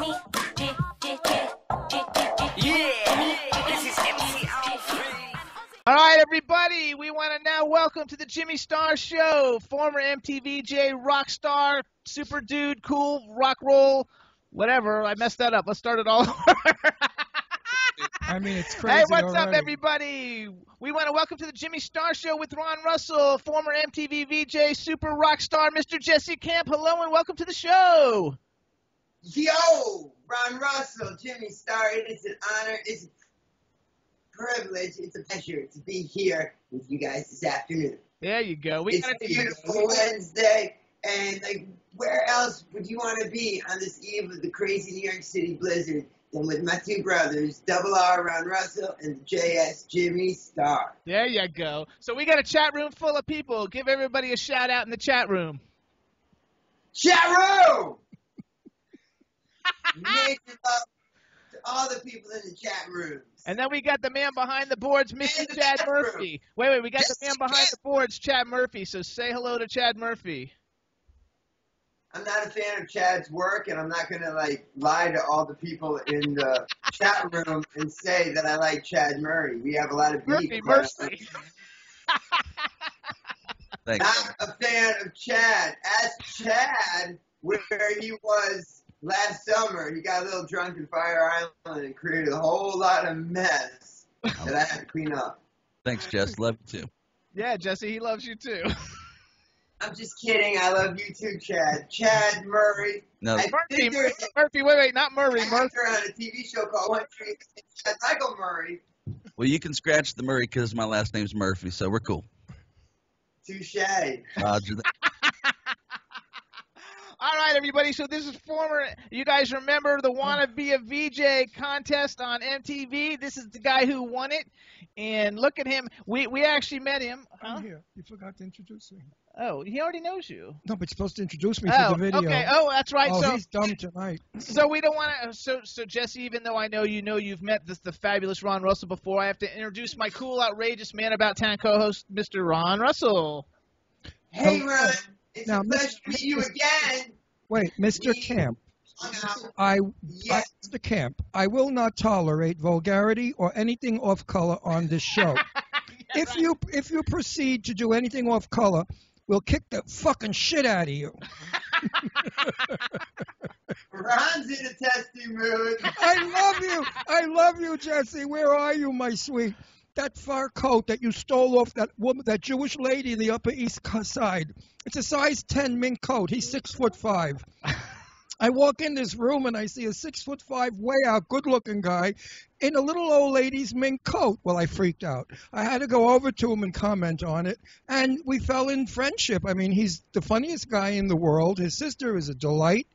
All right, everybody, we want to now welcome to the Jimmy Star Show, former MTV VJ rock star, super dude, cool, rock roll, whatever. I messed that up. Let's start it all over. I mean, it's crazy. Hey, what's already. up, everybody? We want to welcome to the Jimmy Star Show with Ron Russell, former MTV VJ super rock star, Mr. Jesse Camp. Hello and welcome to the show. Yo, Ron Russell, Jimmy Star. It is an honor. It's a privilege. It's a pleasure to be here with you guys this afternoon. There you go. It's a beautiful Wednesday, and like, where else would you want to be on this eve of the crazy New York City blizzard than with my two brothers, Double R Ron Russell and the JS Jimmy Star? There you go. So we got a chat room full of people. Give everybody a shout out in the chat room. Chat room! Major love to all the people in the chat rooms. And then we got the man behind the boards, Mr. Chad Murphy. Wait, we got the man behind the boards, Chad Murphy. So say hello to Chad Murphy. I'm not a fan of Chad's work, and I'm not going to, like, lie to all the people in the chat room and say that I like Chad Murray. We have a lot of beef. Murphy. Not a fan of Chad. Ask Chad where he was last summer. He got a little drunk in Fire Island and created a whole lot of mess that I had to clean up. Thanks, Jess. Love you too. Yeah, Jesse, he loves you too. I'm just kidding. I love you too, Chad. Chad Murray. No, Murphy, wait, not Murray. Murphy on a TV show called One Tree Chad Michael Murray. well, you can scratch the Murray because my last name's Murphy, so we're cool. Touche. Roger that. All right, everybody. So this is former. You guys remember the "Wanna Be a VJ" contest on MTV? This is the guy who won it, and look at him. We actually met him. Huh? I'm here. You forgot to introduce me. Oh, he already knows you. No, but you're supposed to introduce me to the video. Okay. Oh, that's right. Oh, so he's dumb tonight. So we don't want to. So Jesse, even though I know you've met the fabulous Ron Russell before, I have to introduce my cool, outrageous man about town co-host, Mr. Ron Russell. Hey, Ron. It's now, a pleasure to meet you again. Wait, Mr. Camp. Mr. Camp, I will not tolerate vulgarity or anything off color on this show. Yeah, if you proceed to do anything off color, we'll kick the fucking shit out of you. Ron's in a testy mood. I love you, Jesse. Where are you, my sweet? That fur coat that you stole off that woman, that Jewish lady in the Upper East Side. It's a size 10 mink coat. He's 6'5". I walk in this room and I see a 6'5", way out, good-looking guy in a little old lady's mink coat. Well, I freaked out. I had to go over to him and comment on it, and we fell in friendship. I mean, he's the funniest guy in the world. His sister is a delight,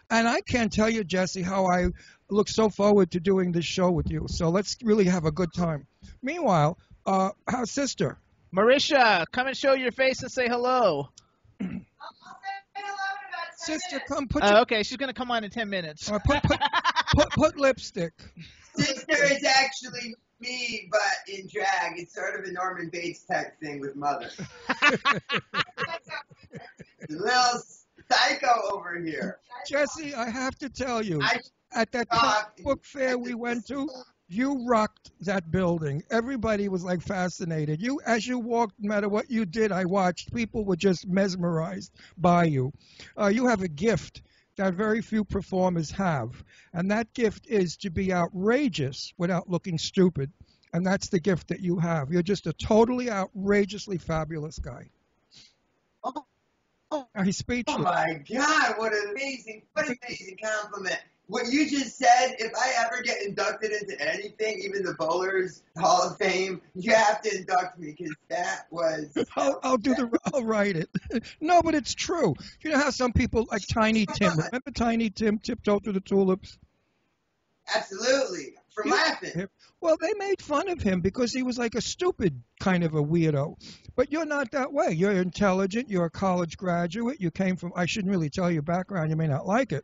and I can't tell you, Jesse, how I look so forward to doing this show with you. So let's really have a good time. Meanwhile, how's sister? Marisha, come and show your face and say hello. Sister, come put. Okay, she's gonna come on in 10 minutes. Put lipstick. Sister is actually me, but in drag. It's sort of a Norman Bates type thing with mother. The little psycho over here. Jesse, I have to tell you, at that book fair we went to, you rocked that building. Everybody was like fascinated. As you walked, no matter what you did, I watched. People were just mesmerized by you. You have a gift that very few performers have, and that gift is to be outrageous without looking stupid. And that's the gift that you have. You're just a totally outrageously fabulous guy. He's speechless. Oh my God! What an amazing compliment. What you just said, if I ever get inducted into anything, even the Bowlers Hall of Fame, you have to induct me because that was... I'll write it. No, but it's true. You know how some people like Tiny Tim, remember Tiny Tim, Tiptoe Through the Tulips? Absolutely. For laughing. Well, they made fun of him because he was like a stupid kind of a weirdo. But you're not that way. You're intelligent. You're a college graduate. You came from, I shouldn't really tell your background. You may not like it.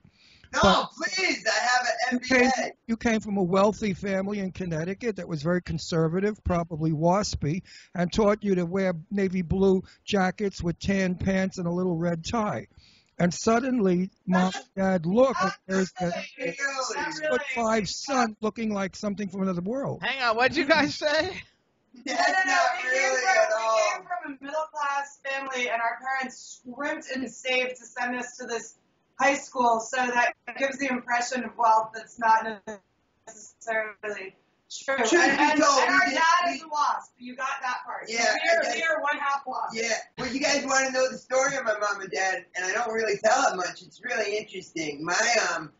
No, please. I have an MBA. You came from a wealthy family in Connecticut that was very conservative, probably waspy, and taught you to wear navy blue jackets with tan pants and a little red tie. And suddenly, Mom and Dad look, and there's that Really? 6'5" son looking like something from another world. Hang on, what'd you guys say? That's not really at We all. came from a middle-class family, and our parents scrimped and saved to send us to this high school, so that gives the impression of wealth that's not necessarily true. Truth be And told, our we dad did- is a wasp. You got that part. Yeah, We are one half wasp. Yeah, well, you guys want to know the story of my mom and dad, and I don't really tell it much. It's really interesting. My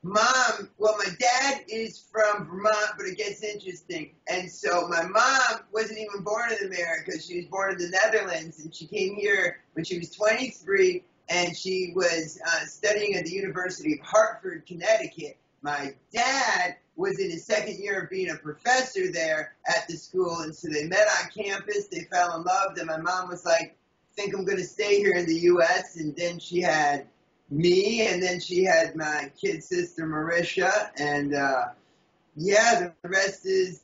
my dad is from Vermont, but it gets interesting. And so my mom wasn't even born in America. She was born in the Netherlands, and she came here when she was 23, and she was studying at the University of Hartford, Connecticut. My dad was in his second year of being a professor there at the school, and so they met on campus, they fell in love, and my mom was like, I think I'm going to stay here in the U.S., and then she had me, and then she had my kid sister, Marisha, and the rest is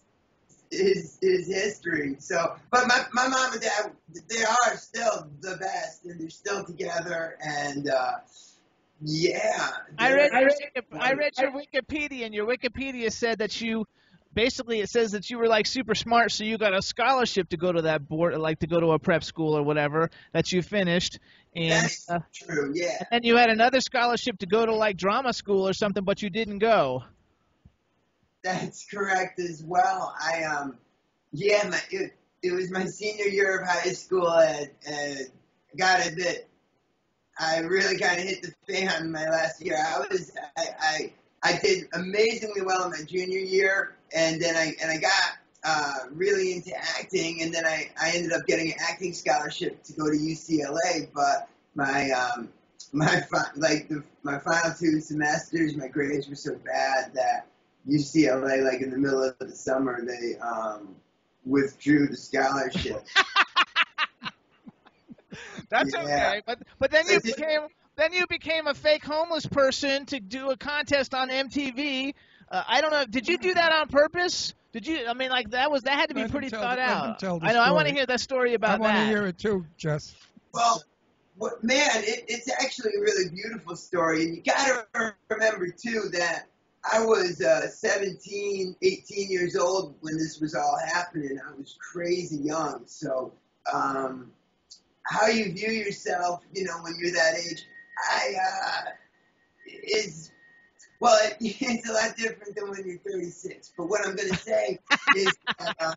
history. So, but my mom and dad, they are still the best, and they're still together, and yeah. I read your Wikipedia, and your Wikipedia said that you basically, it says that you were like super smart, so you got a scholarship to go to that board, like to go to a prep school or whatever that you finished. And That's true, yeah. and then you had another scholarship to go to like drama school or something, but you didn't go. That's correct as well. It was my senior year of high school, and gotta admit, I really kind of hit the fan my last year. I did amazingly well in my junior year, and then I got really into acting, and then I ended up getting an acting scholarship to go to UCLA. But my final 2 semesters, my grades were so bad that UCLA, like in the middle of the summer, they withdrew the scholarship. That's Yeah. okay, but then you became a fake homeless person to do a contest on MTV. I don't know. Did you do that on purpose? Did you? I mean, like that had to be Let him pretty tell thought the- let him out. tell the I know. I want to story. hear that story I about want to that. hear it too, Jess. Well, it's actually a really beautiful story, and you got to remember too that I was 17, 18 years old when this was all happening. I was crazy young, so how you view yourself, when you're that age, it's a lot different than when you're 36. But what I'm going to say is, I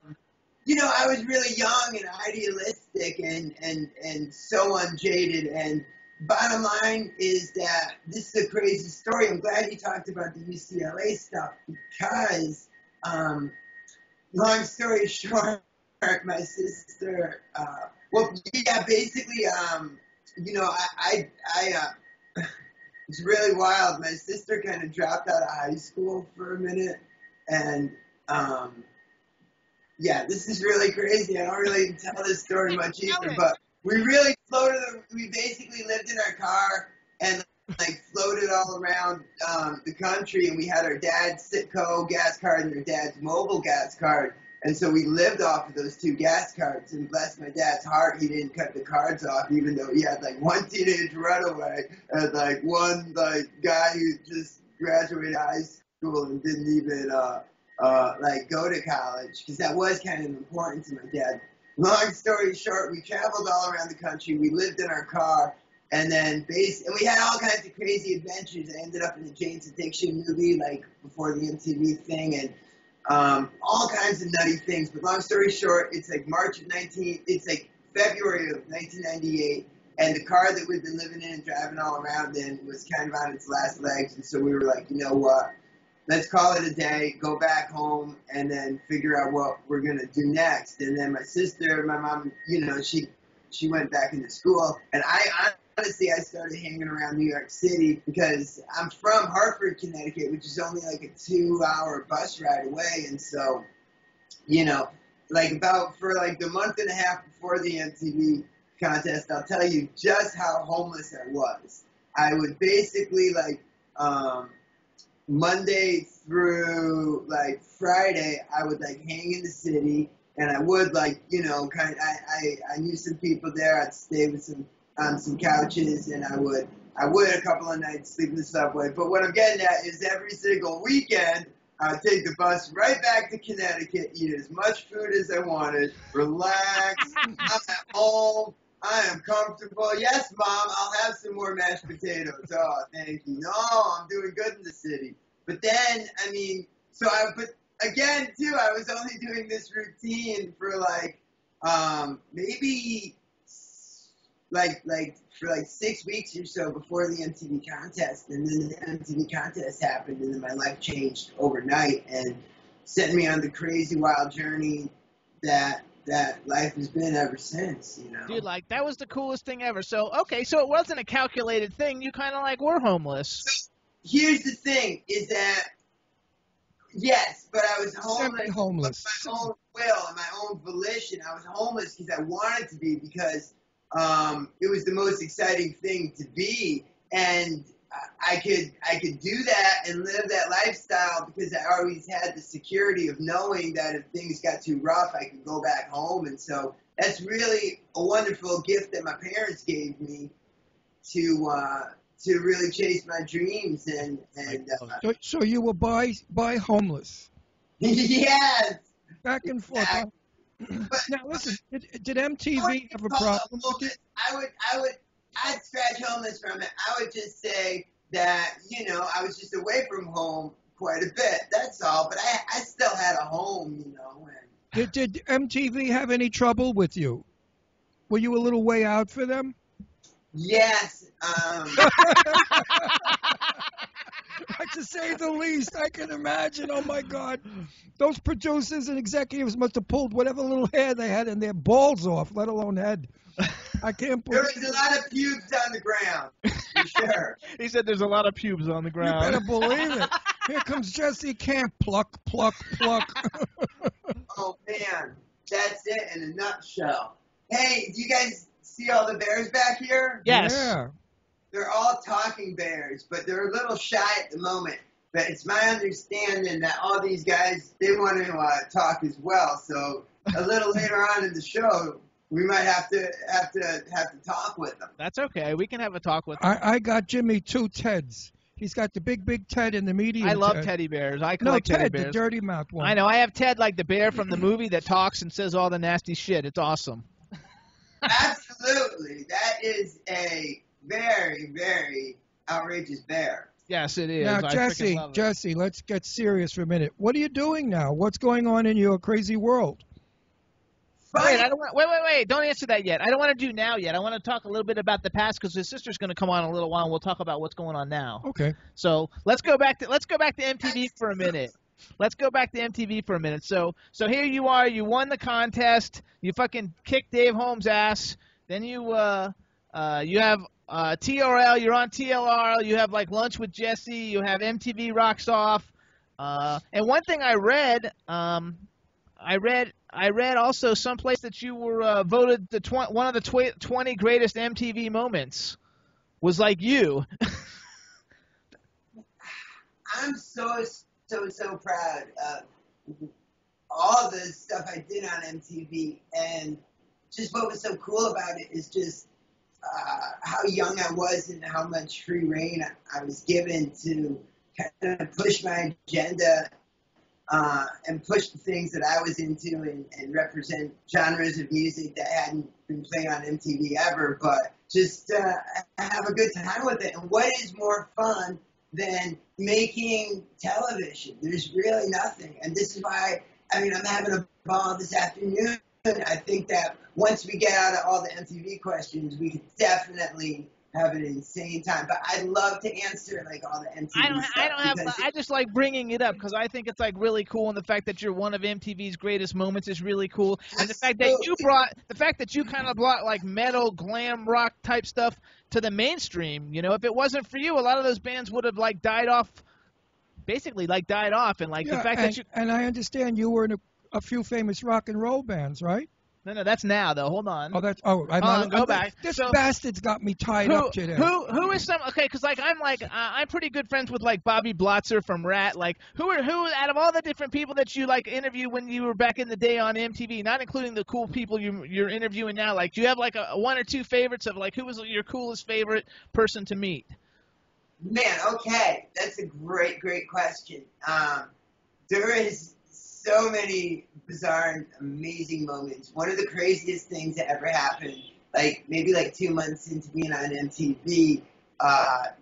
was really young and idealistic and so unjaded. And bottom line is that this is a crazy story. I'm glad you talked about the UCLA stuff because, long story short, my sister, basically, it's really wild. My sister kind of dropped out of high school for a minute, and this is really crazy. I don't really tell this story much either, but we really we basically lived in our car and like floated all around the country, and we had our dad's Citgo gas card and our dad's mobile gas card. And so we lived off of those 2 gas cards, and bless my dad's heart, he didn't cut the cards off, even though he had like 1 teenage runaway and like 1 like guy who just graduated high school and didn't even go to college, because that was kind of important to my dad. Long story short, we traveled all around the country. We lived in our car, and then and we had all kinds of crazy adventures. I ended up in a Jane's Addiction movie, like before the MTV thing, and all kinds of nutty things. But long story short, it's like February of 1998, and the car that we've been living in and driving all around in was kind of on its last legs, and so we were like, you know what, let's call it a day, go back home, and then figure out what we're going to do next. And then my sister, my mom, she went back into school, and honestly, I started hanging around New York City because I'm from Hartford, Connecticut, which is only like a 2-hour bus ride away. And so, for the month and a half before the MTV contest, I'll tell you just how homeless I was. I would basically Monday through Friday, I would hang in the city, and I would I knew some people there. I'd stay with on some couches, and I would I would a couple of nights sleep in the subway. But what I'm getting at is every single weekend, I would take the bus right back to Connecticut, eat as much food as I wanted, relax. I'm at home. I am comfortable. Yes, Mom, I'll have some more mashed potatoes. Oh, thank you. No, I'm doing good in the city. But then, I mean, but again, too, I was only doing this routine for maybe for 6 weeks or so before the MTV contest. And then the MTV contest happened, and then my life changed overnight and sent me on the crazy, wild journey that life has been ever since, you know. Dude, like, that was the coolest thing ever. So, okay, so it wasn't a calculated thing. You kind of, like, were homeless. So, here's the thing, is that, yes, but I was homeless by my own will and my own volition. I was homeless because I wanted to be, because it was the most exciting thing to be. And I could do that and live that lifestyle because I always had the security of knowing that if things got too rough, I could go back home. And so that's really a wonderful gift that my parents gave me to really chase my dreams. So you were by homeless. Yes. Back and forth. But, now listen, did MTV have a problem with it? I'd scratch homeless from it. I would just say that, you know, I was just away from home quite a bit. That's all. But I still had a home, you know. Did MTV have any trouble with you? Were you a little way out for them? Yes. To say the least, I can imagine. Oh my God, those producers and executives must have pulled whatever little hair they had in their balls off, let alone head. I can't believe. There was a lot of pubes on the ground, for sure. He said there's a lot of pubes on the ground. You better believe it. Here comes Jesse Camp. Pluck, pluck, pluck. Oh man, that's it in a nutshell. Hey, do you guys see all the bears back here? Yes. Yeah. They're all talking bears, but they're a little shy at the moment. But it's my understanding that all these guys, they want to talk as well. So a little later on in the show, we might have to talk with them. That's okay. We can have a talk with them. I got Jimmy 2 Teds. He's got the big Ted and the medium I love Ted. teddy bears. I collect Ted, teddy bears. the dirty mouth one. I know. I have Ted like the bear from the movie that talks and says all the nasty shit. It's awesome. Absolutely. That is a very, very outrageous bear. Yes, it is. Now, I freaking love it. Jesse, let's get serious for a minute. What are you doing now? What's going on in your crazy world? Wait, wait. Don't answer that yet. I don't want to do now yet. I want to talk a little bit about the past because his sister's going to come on in a little while and we'll talk about what's going on now. Okay. So let's go back to MTV for a minute. Let's go back to MTV for a minute. So here you are. You won the contest. You fucking kicked Dave Holmes' ass. Then you have TRL. You're on TLR. You have like Lunch with Jesse. You have MTV Rocks Off. And one thing I read also someplace that you were voted one of the 20 greatest MTV moments was like you. I'm so proud of all the stuff I did on MTV, and just what was so cool about it is just how young I was and how much free reign I was given to kind of push my agenda and push the things that I was into and represent genres of music that hadn't been played on MTV ever, but just have a good time with it. And what is more fun than making television? There's really nothing. And this is why, I'm having a ball this afternoon. I think that once we get out of all the MTV questions, we could definitely have an insane time. But I'd love to answer like all the MTV stuff. I just like bringing it up because I think it's like really cool, and the fact that you're one of MTV's greatest moments is really cool. And the fact that you kind of brought like metal, glam rock type stuff to the mainstream. You know, if it wasn't for you, a lot of those bands would have like died off. And like the fact that you and I understand you were in a few famous rock and roll bands, right? No, that's now though. Hold on. Oh, that's I'm Go I'm- back. This So- bastard's got me tied up today. Who is some? Okay, because I'm pretty good friends with like Bobby Blotzer from Rat. Like who out of all the different people that you like interview when you were back in the day on MTV, not including the cool people you're interviewing now. Like, do you have like a one or two favorites of like who was your coolest favorite person to meet? Man, okay, that's a great question. There is so many bizarre and amazing moments. One of the craziest things that ever happened, maybe 2 months into being on MTV,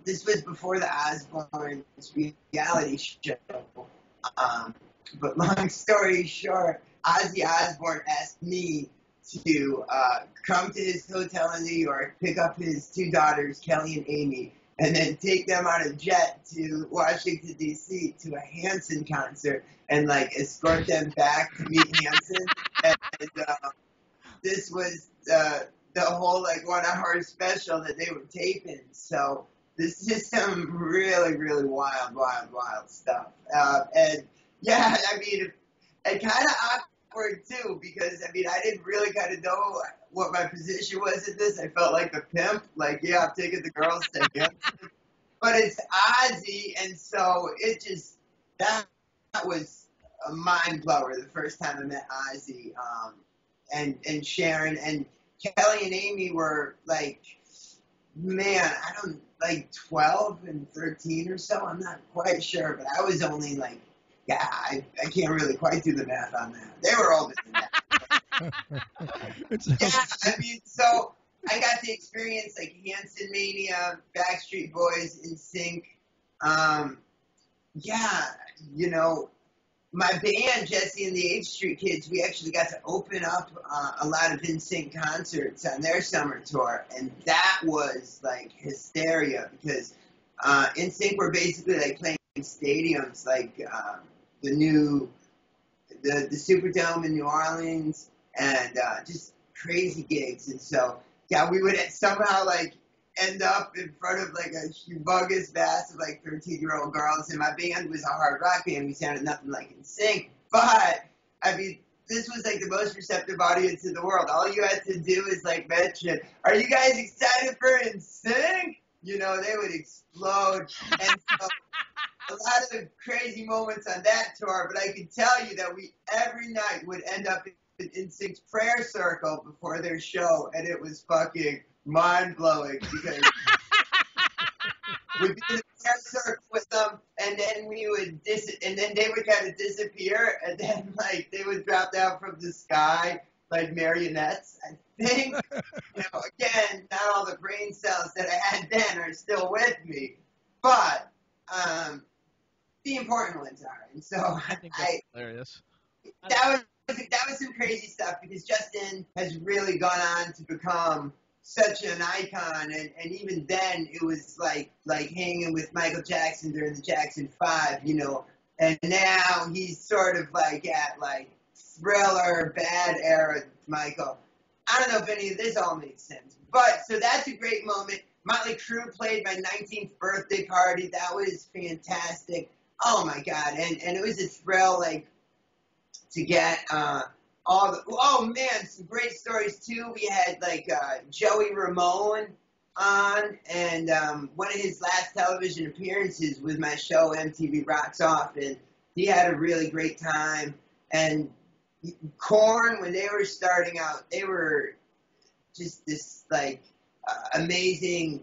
this was before the Osbournes reality show. But long story short, Ozzy Osbourne asked me to come to his hotel in New York, pick up his two daughters, Kelly and Amy, and then take them on a jet to Washington, D.C. to a Hanson concert and, escort them back to meet Hanson. And this was the whole, 1 hour special that they were taping. So this is some really, really wild stuff. And, yeah, I mean, and kind of awkward, too, because, I mean, I didn't really kind of know what my position was in this. I felt like the pimp, yeah, I'm taking the girls to him. But it's Ozzy, and so it just, that was a mind blower the first time I met Ozzy. And Sharon and Kelly and Amy were man, I don't, 12 and 13 or so. I'm not quite sure, but I was only yeah, I can't really quite do the math on that. They were older than that. Yeah, I mean, so I got to experience Hanson Mania, Backstreet Boys, NSYNC. Yeah, you know, my band, Jesse and the H Street Kids, we actually got to open up a lot of NSYNC concerts on their summer tour, and that was hysteria because NSYNC were basically playing stadiums the Superdome in New Orleans and just crazy gigs. And so, yeah, we would somehow end up in front of a humongous mass of 13-year-old girls. And my band was a hard rock band. We sounded nothing like NSYNC. But, I mean, this was the most receptive audience in the world. All you had to do is mention, are you guys excited for NSYNC? You know, they would explode. And so a lot of crazy moments on that tour, but I can tell you that we every night would end up in NSYNC's prayer circle before their show, and it was fucking mind-blowing because we'd be in the prayer circle with them, and then we would and then they would kind of disappear, and then they would drop down from the sky like marionettes. I think, you know, again, not all the brain cells that I had then are still with me, but the important ones are. And so I think that's hilarious. That was some crazy stuff because Justin has really gone on to become such an icon, and even then it was like hanging with Michael Jackson during the Jackson 5, you know, and now he's sort of at Thriller, Bad era Michael. I don't know if any of this all makes sense, but so that's a great moment. Motley Crue played my 19th birthday party. That was fantastic. Oh my God. And it was a thrill, to get, oh man, some great stories too. We had Joey Ramone on, and one of his last television appearances was my show MTV Rocks Off, and he had a really great time. And Korn, when they were starting out, they were just this amazing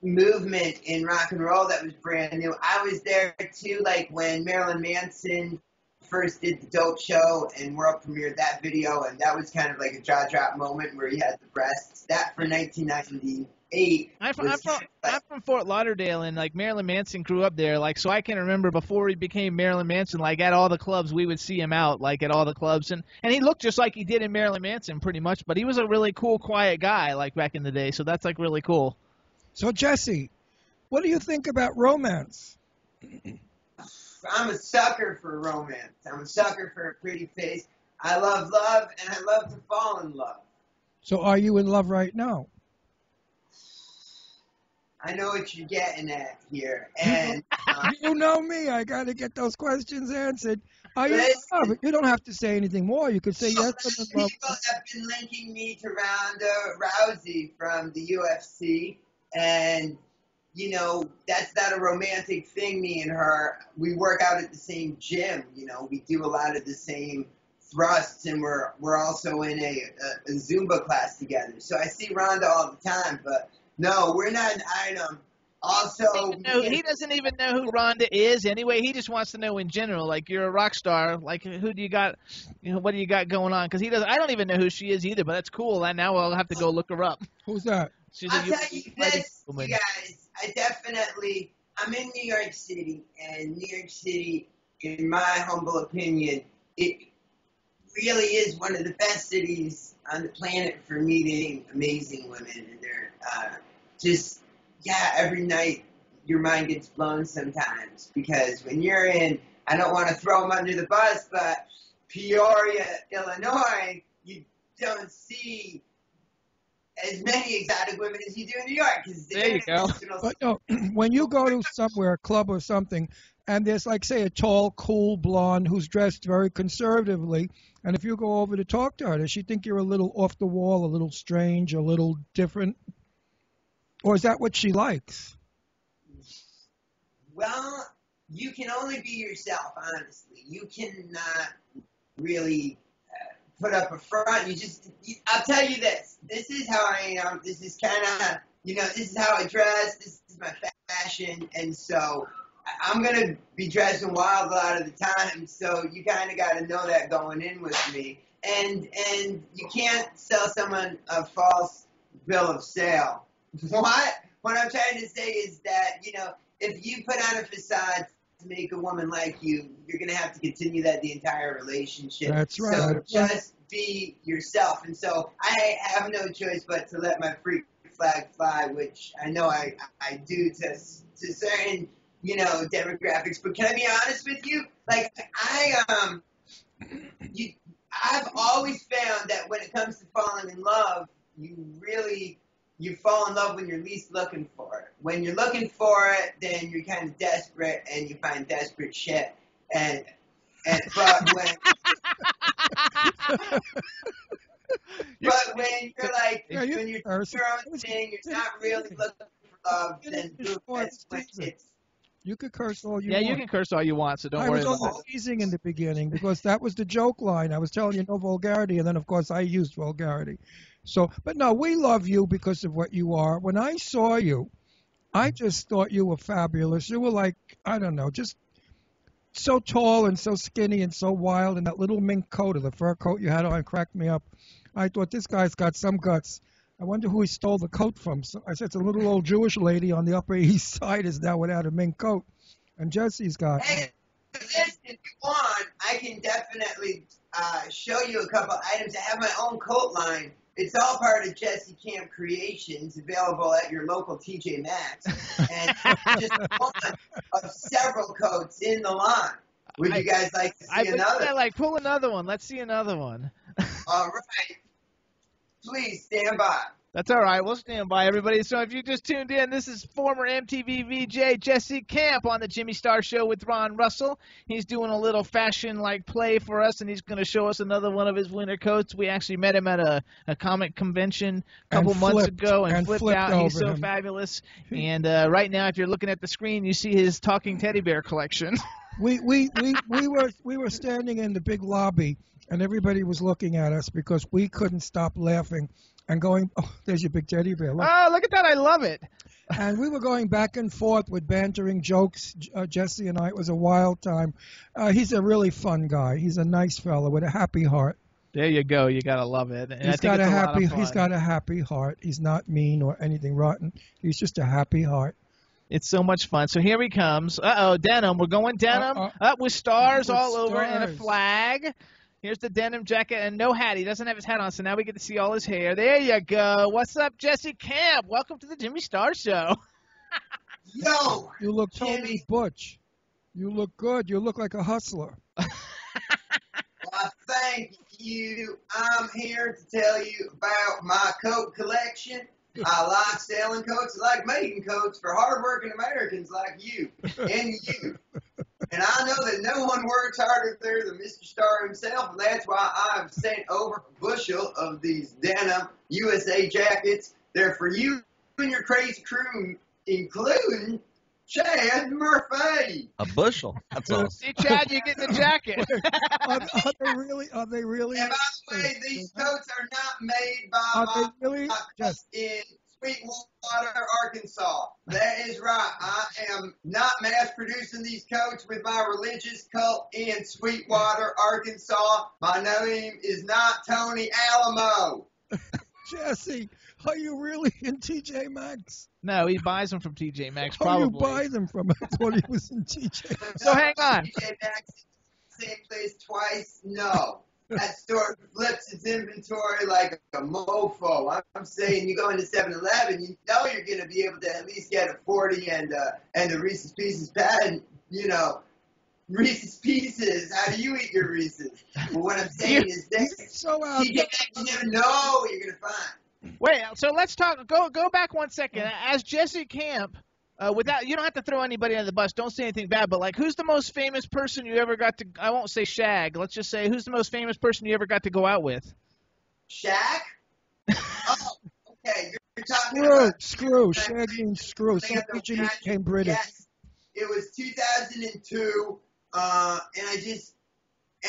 movement in rock and roll that was brand new. I was there too, when Marilyn Manson first did the Dope Show and world premiered that video, and that was kind of a jaw drop moment where he had the breasts. That for 1998. I'm from Fort Lauderdale, and Marilyn Manson grew up there, so I can remember before he became Marilyn Manson, at all the clubs we would see him out, at all the clubs, and he looked just like he did in Marilyn Manson pretty much, but he was a really cool, quiet guy back in the day, so that's really cool. So Jesse, what do you think about romance? I'm a sucker for romance. I'm a sucker for a pretty face. I love love, and I love to fall in love. So are you in love right now? I know what you're getting at here, and You know me. I got to get those questions answered. Are you in Listen, love? You don't have to say anything more. You could say yes, I'm in love. people have been linking me to Ronda Rousey from the UFC, and you know that's not a romantic thing. Me and her, we work out at the same gym. You know, we do a lot of the same thrusts, and we're also in a Zumba class together. So I see Ronda all the time, but no, we're not an item. Also, He doesn't even know who Rhonda is anyway. He just wants to know in general, like you're a rock star, like who do you got, what do you got going on? Because he doesn't. I don't even know who she is either. But that's cool. And now I'll have to go look her up. Who's that? She's I'll a tell you this, you guys. I'm in New York City, and New York City, in my humble opinion, it really is one of the best cities on the planet for meeting amazing women. And they're just, every night your mind gets blown sometimes. Because when you're in, I don't want to throw them under the bus, but Peoria, Illinois, you don't see as many exotic women as you do in New York. There you go. But no, when you go to somewhere, a club or something, and there's like, say, a tall, cool blonde who's dressed very conservatively, and if you go over to talk to her, does she think you're a little off the wall, a little strange, a little different? Or is that what she likes? Well, you can only be yourself, honestly. You cannot really put up a front. I'll tell you this. This is how I am. This is kind of, this is how I dress. This is my fashion. And so I'm going to be dressing wild a lot of the time. So you kind of got to know that going in with me. And you can't sell someone a false bill of sale. What I'm trying to say is that, if you put on a facade to make a woman like you, you're going to have to continue that the entire relationship. That's right. So just be yourself. And so I have no choice but to let my freak flag fly, which I know I do to certain, demographics. But can I be honest with you? Like, I've always found that when it comes to falling in love, you fall in love when you're least looking for it. When you're looking for it, then you're kind of desperate and you find desperate shit. But when you're like, when you're doing your own thing, you're not really looking for love, then that's when it's. You could curse all you want. Yeah, you can curse all you want, so don't worry about it. I was only teasing in the beginning because that was the joke line. I was telling you no vulgarity, and then, of course, I used vulgarity. So, but no, we love you because of what you are. When I saw you, I just thought you were fabulous. You were like, I don't know, just so tall and so skinny and so wild, and that little mink coat or the fur coat you had on cracked me up. I thought, this guy's got some guts. I wonder who he stole the coat from. So I said, it's a little old Jewish lady on the Upper East Side is now without a mink coat. And Jesse's got. Hey, if you want, I can definitely show you a couple items. I have my own coat line. It's all part of Jesse Camp Creations, available at your local TJ Maxx. And just one of several coats in the line. Would you guys like to see another? Pull another one. Let's see another one. All right. Please stand by. That's all right. We'll stand by, everybody. So if you just tuned in, this is former MTV VJ Jesse Camp on the Jimmy Star Show with Ron Russell. He's doing a little fashion-like play for us, and he's going to show us another one of his winter coats. We actually met him at a comic convention a couple months ago and flipped out. He's so fabulous. And right now, if you're looking at the screen, you see his talking teddy bear collection. We were standing in the big lobby, and everybody was looking at us because we couldn't stop laughing and going, oh, there's your big teddy bear. Look. Oh, look at that. I love it. And we were going back and forth with bantering jokes, Jesse and I. It was a wild time. He's a really fun guy. He's a nice fellow with a happy heart. There you go. You got to love it. And he's got a happy heart. He's not mean or anything rotten. He's just a happy heart. It's so much fun. So here he comes. Uh-oh, denim. We're going denim. Up with stars all over and a flag. Here's the denim jacket and no hat. He doesn't have his hat on, so now we get to see all his hair. There you go. What's up, Jesse Camp? Welcome to the Jimmy Star Show. Yo! You look totally butch. You look good. You look like a hustler. Well, thank you. I'm here to tell you about my coat collection. I like selling coats. I like making coats for hardworking Americans like you and you. And I know that that no one works harder there than Mr. Star himself, and that's why I've sent over a bushel of these denim USA jackets. They're for you and your crazy crew, including Chad Murphy. A bushel. That's awesome. See, Chad, you get the jacket. Are they really? And by the way, these coats are not made by Are my they really? Yes. in Sweetwater, Arkansas. That is right. I am not mass producing these coats with my religious cult in Sweetwater, Arkansas. My name is not Tony Alamo. Jesse, are you really in TJ Maxx? No, he buys them from TJ Maxx, Oh, probably. you buy them from? I thought he was in TJ. So hang on. TJ Maxx, same place twice? No. That store flips its inventory like a mofo. I'm saying you go into 7-Eleven, you know you're going to be able to at least get a 40 and a Reese's Pieces pad. You know, Reese's Pieces. How do you eat your Reese's? Well, what I'm saying is this. So TJ Maxx, you never know what you're going to find. Wait, so let's talk. Go back 1 second. As Jesse Camp, without you don't have to throw anybody under the bus. Don't say anything bad. But like, who's the most famous person you ever got to? I won't say shag. Let's just say who's the most famous person you ever got to go out with? Shaq? Oh, okay. You're talking screw, about screw. Shag means screw. Some region became British. Yes, it was 2002, and I just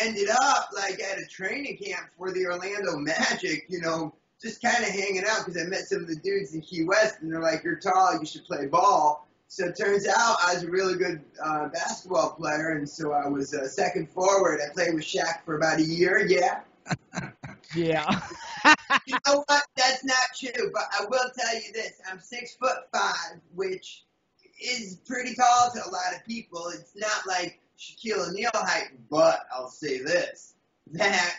ended up like at a training camp for the Orlando Magic. You know, just kind of hanging out because I met some of the dudes in Key West, and they're like, "You're tall, you should play ball." So it turns out I was a really good basketball player, and so I was second forward. I played with Shaq for about a year. Yeah. Yeah. You know what? That's not true, but I will tell you this. I'm 6'5", which is pretty tall to a lot of people. It's not like Shaquille O'Neal height, but I'll say this, that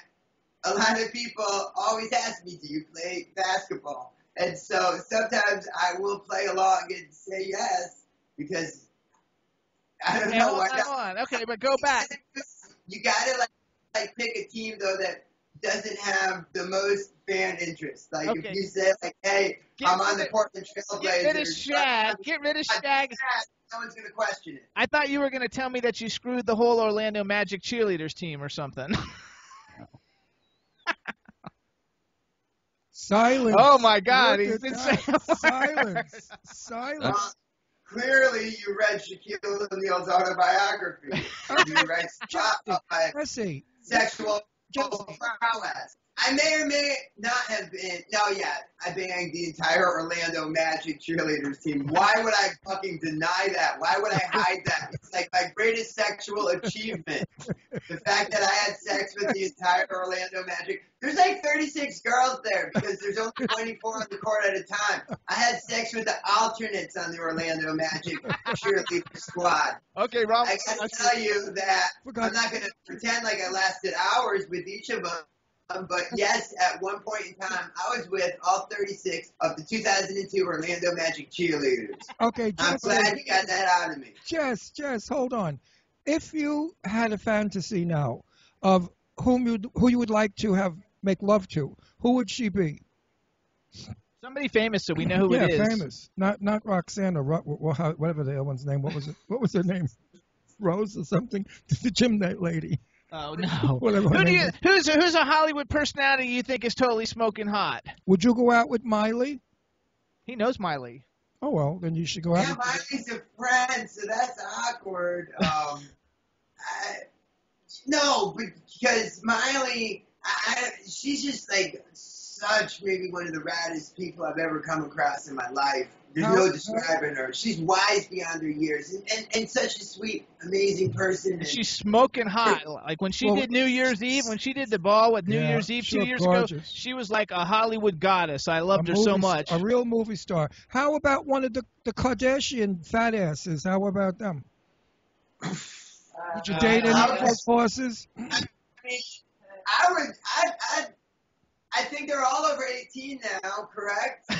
a lot of people always ask me, do you play basketball? And so sometimes I will play along and say yes, because I don't know why not. Hold on. Okay, but go back. You gotta like pick a team though that doesn't have the most fan interest. Like Okay. if you say like, "Hey, I'm on the Portland Trailblazers," Get rid of Shag. Get rid of Shag. no one's gonna question it. I thought you were going to tell me that you screwed the whole Orlando Magic cheerleaders team or something. Silence. Oh my God, Look he's at been that. saying Silence. Silence. Clearly, you read Shaquille O'Neal's autobiography. You read Jesse. sexual prowess. I may or may not have been. No, yeah, I banged the entire Orlando Magic cheerleaders team. Why would I fucking deny that? Why would I hide that? It's like my greatest sexual achievement. The fact that I had sex with the entire Orlando Magic. There's like 36 girls there because there's only 24 on the court at a time. I had sex with the alternates on the Orlando Magic cheerleader squad. Okay, Rob. I gotta tell you that Forgot- I'm not gonna pretend like I lasted hours with each of them. But yes, at one point in time, I was with all 36 of the 2002 Orlando Magic cheerleaders. Okay, I'm Jesse. glad you got that out of me. Jess, hold on. If you had a fantasy now of who you would like to make love to, who would she be? Somebody famous so we know who yeah, it is. famous. Not Roxanne or whatever the other one's name. What was it? What was her name? Rose or something? The gym lady. Oh, no. Whatever her name was. Who's a Hollywood personality you think is totally smoking hot? Would you go out with Miley? He knows Miley. Oh, well, then you should go out Yeah, with Miley's a friend, so that's awkward. No, because Miley, she's just like maybe one of the raddest people I've ever come across in my life. There's no describing her. She's wise beyond her years and such a sweet, amazing person. And She's smoking hot. Like when she did New Year's Eve, when she did the ball with New Year's Eve 2 years ago, she was like a Hollywood goddess. I loved her so much. A real movie star. How about one of the Kardashian fat asses? How about them? Would you date any of those horses? I mean, I think they're all over 18 now, correct?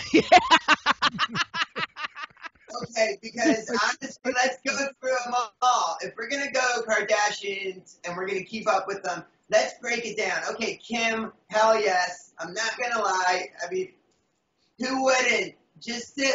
Okay, because honestly, let's go through them all. If we're going to go Kardashians and we're going to keep up with them, let's break it down. Okay, Kim, hell yes. I'm not going to lie. I mean, who wouldn't? Just to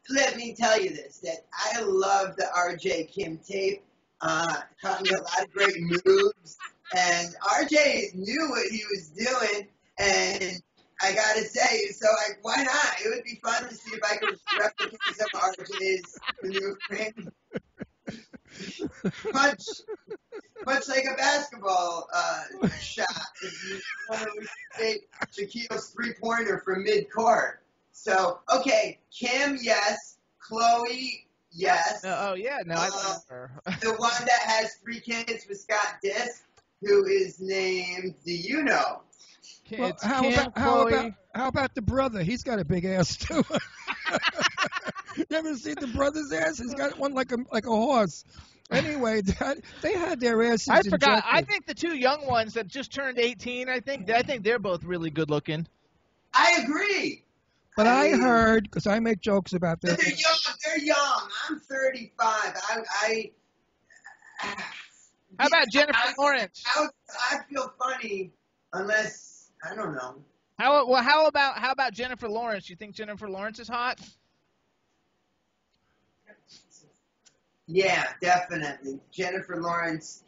let me tell you this, that I love the RJ Kim tape. Taught me a lot of great moves. And RJ knew what he was doing, and I gotta say, so like, why not? It would be fun to see if I could replicate some of RJ's maneuvering. Much like a basketball shot. If you want to recreate Shaquille's three-pointer from mid-court. So, okay, Kim, yes. Chloe, yes. Oh yeah, no, I remember. The one that has 3 kids with Scott Disk, who is named, do you know? Well, It's Kim, Chloe. how about the brother? He's got a big ass too. You ever seen the brother's ass? He's got one like a horse. Anyway, they had their asses I forgot. injected. I think the 2 young ones that just turned 18. I think they're both really good looking. I agree. But I heard, because I make jokes about this. They're young. They're young. I'm 35. How about Jennifer Lawrence? I feel funny unless I don't know. How about Jennifer Lawrence? You think Jennifer Lawrence is hot? Yeah, definitely. Jennifer Lawrence.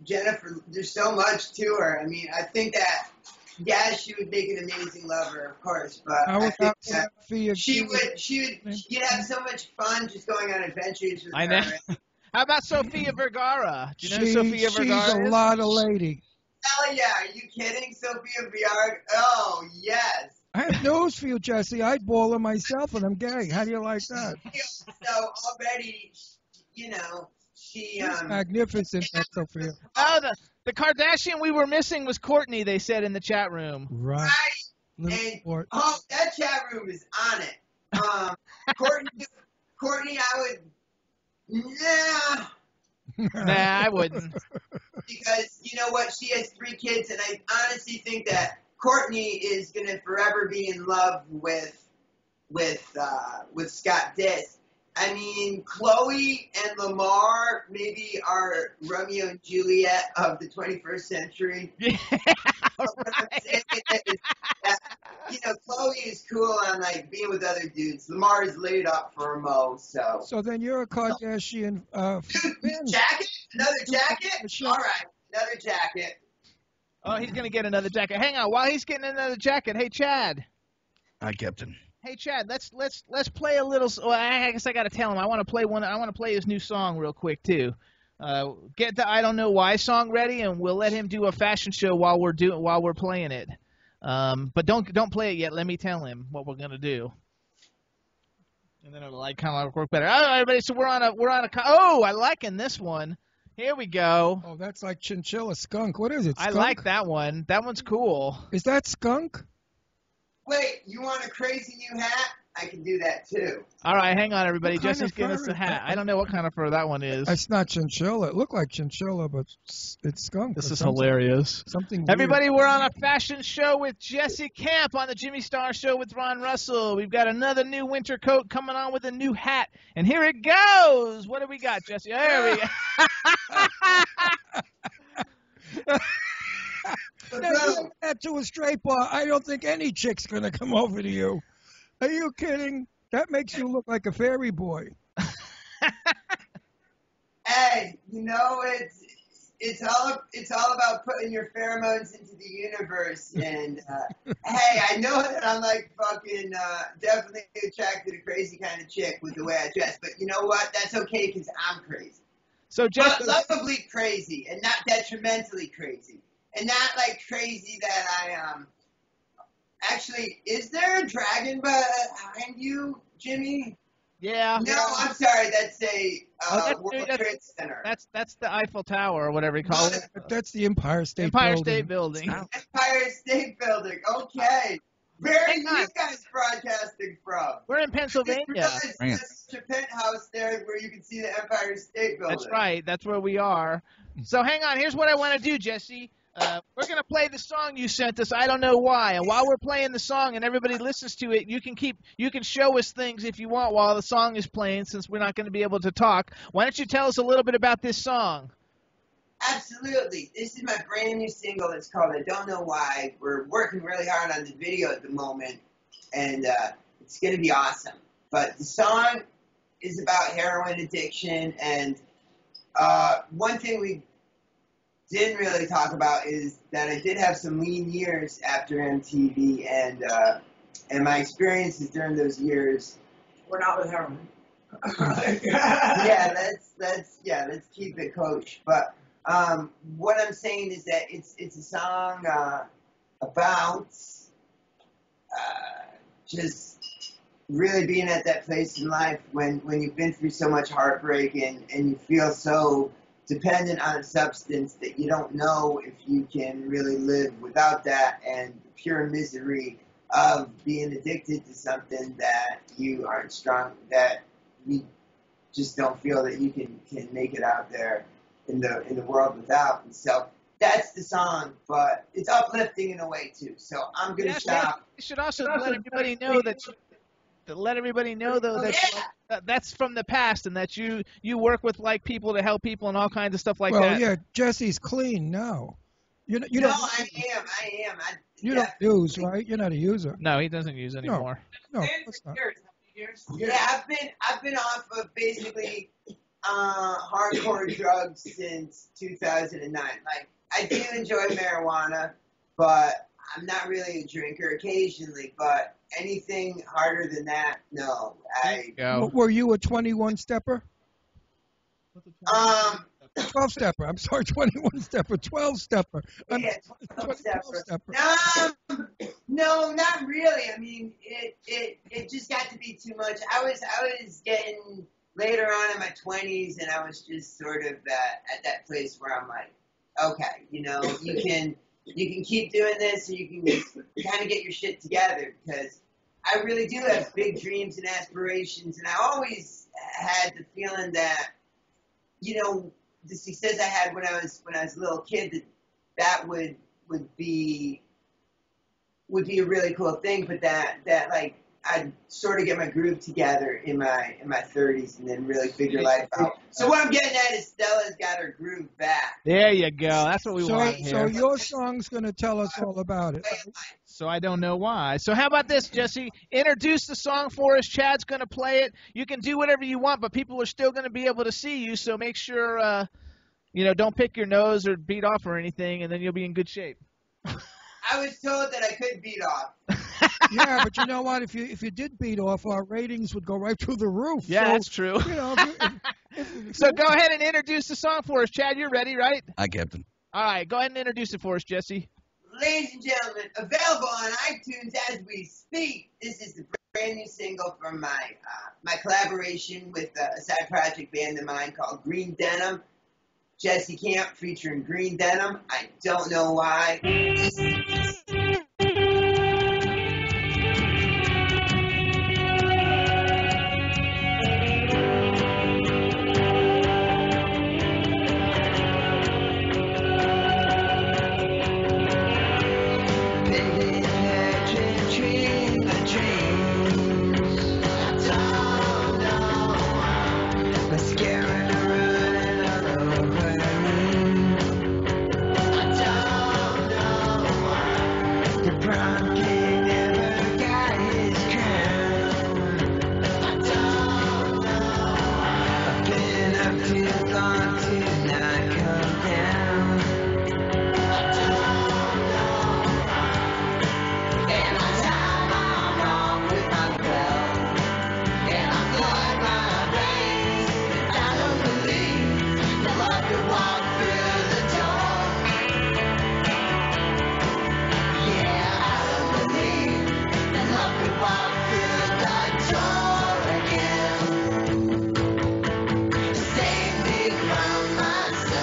Jennifer, there's so much to her. I mean, I think that, yeah, she would make an amazing lover, of course, but How I think about that Sophia? you'd have so much fun just going on adventures with I her. know. How about Sofia Vergara? Do you know who Sofia Vergara She's a is? lot of lady. Hell yeah, are you kidding? Sophia Vergara? Oh, yes. I have news for you, Jesse. I'd ball her myself, and I'm gay. How do you like that? So already, you know, she She's magnificent, that Sophia. Oh, the Kardashian we were missing was Courtney. They said in the chat room. Right. right. Little And sport. oh, that chat room is on it. Courtney, I would, Nah, I wouldn't. because you know what? She has 3 kids, and I honestly think that Courtney is gonna forever be in love with Scott Disk. I mean, Chloe and Lamar maybe are Romeo and Juliet of the 21st century. Yeah, What I'm saying is that, you know, Chloe is cool on like being with other dudes. Lamar is laid up for a mo, so. So then you're a Kardashian fan. Jacket? Another jacket? Sure. All right, another jacket. Oh, he's gonna get another jacket. Hang on, while he's getting another jacket. Hey, Chad. Hi, Captain. Hey, Chad. Let's play a little. Well, I guess I gotta tell him. I want to play one. I want to play his new song real quick too. Get the I Don't Know Why song ready, and we'll let him do a fashion show while we're playing it. But don't play it yet. Let me tell him what we're gonna do, and then it'll like kind of work better. All right, everybody. So we're on a. Oh, I liking this one. Here we go. Oh, that's like chinchilla skunk. What is it? I Skunk? like that one. That one's cool. Is that skunk? Wait, you want a crazy new hat? I can do that too. All right, hang on, everybody. What kind Jesse's of giving fur us the is hat. that? I don't know what kind of fur that one is. It's not chinchilla. It looked like chinchilla, but it's skunk. This or is something. hilarious. Something weird. Everybody, we're on a fashion show with Jesse Camp on the Jimmy Star Show with Ron Russell. We've got another new winter coat coming on with a new hat. And here it goes. What do we got, Jesse? There we go. That to a straight bar. I don't think any chick's gonna come over to you. Are you kidding? That makes you look like a fairy boy. Hey, you know it's all about putting your pheromones into the universe. And hey, I know that I'm like fucking definitely attracted to a crazy kind of chick with the way I dress. But you know what? That's okay because I'm crazy. So, Jesse, But lovably crazy and not detrimentally crazy. And not like crazy that I actually, is there a dragon behind you, Jimmy? yeah. No, I'm sorry, that's a World that's- Trade Center. That's the Eiffel Tower or whatever you call it. That's the Empire State Empire Building. State Building. Empire State Building. Okay. Where are Hang on. you guys broadcasting from? We're in Pennsylvania. There's a penthouse there where you can see the Empire State Building. That's right. That's where we are. So hang on. Here's what I want to do, Jesse. We're going to play the song you sent us, I Don't Know Why. And while we're playing the song and everybody listens to it, you can show us things if you want while the song is playing, since we're not going to be able to talk. Why don't you tell us a little bit about this song? Absolutely. This is my brand new single. It's called I Don't Know Why. We're working really hard on the video at the moment, and it's going to be awesome. But the song is about heroin addiction, and One thing we didn't really talk about is that I did have some lean years after MTV, and my experiences during those years. We're not with heroin. Yeah, let's keep it kosher. But what I'm saying is that it's a song about just really being at that place in life when you've been through so much heartbreak and you feel so dependent on a substance that you don't know if you can really live without that, and the pure misery of being addicted to something that you aren't strong, that you just don't feel that you can make it out there in the world without. And so that's the song, but it's uplifting in a way too. So I'm gonna stop. You should also let everybody know that. Let everybody know though that that's from the past, and that you work with like people to help people and all kinds of stuff like that. Well, yeah, Jesse's clean now. You No, don't. I am. You don't use, right? You're not a user. No, he doesn't use anymore. No, that's not. Yeah, I've been off of basically hardcore drugs since 2009. Like, I do enjoy marijuana, but I'm not really a drinker. Occasionally, but anything harder than that, no. Were you a 21 stepper? 12 stepper. I'm sorry, 21 stepper, 12 stepper. Yeah, 12 stepper. No, not really. I mean, it just got to be too much. I was getting later on in my 20s, and I was just sort of at that place where I'm like, okay, you can keep doing this, or you can kind of get your shit together, because I really do have big dreams and aspirations, and I always had the feeling that, the success I had when I was a little kid, that would be a really cool thing, but that like I'd sort of get my groove together in my 30s and then really figure life out. So what I'm getting at is Stella's got her groove back. There you go. That's what we want here. So your song's going to tell us all about it. So I don't know why. So how about this, Jesse? Introduce the song for us. Chad's going to play it. You can do whatever you want, but people are still going to be able to see you. So make sure, don't pick your nose or beat off or anything, and then you'll be in good shape. I was told that I could beat off. Yeah, but you know what? If you did beat off, our ratings would go right through the roof. Yeah, so, that's true. If So go ahead and introduce the song for us. Chad, you're ready, right? Hi, Captain. All right, go ahead and introduce it for us, Jesse. Ladies and gentlemen, available on iTunes as we speak. This is the brand new single from my collaboration with a side project band of mine called Green Denim. Jesse Camp featuring Green Denim. I don't know why. Myself.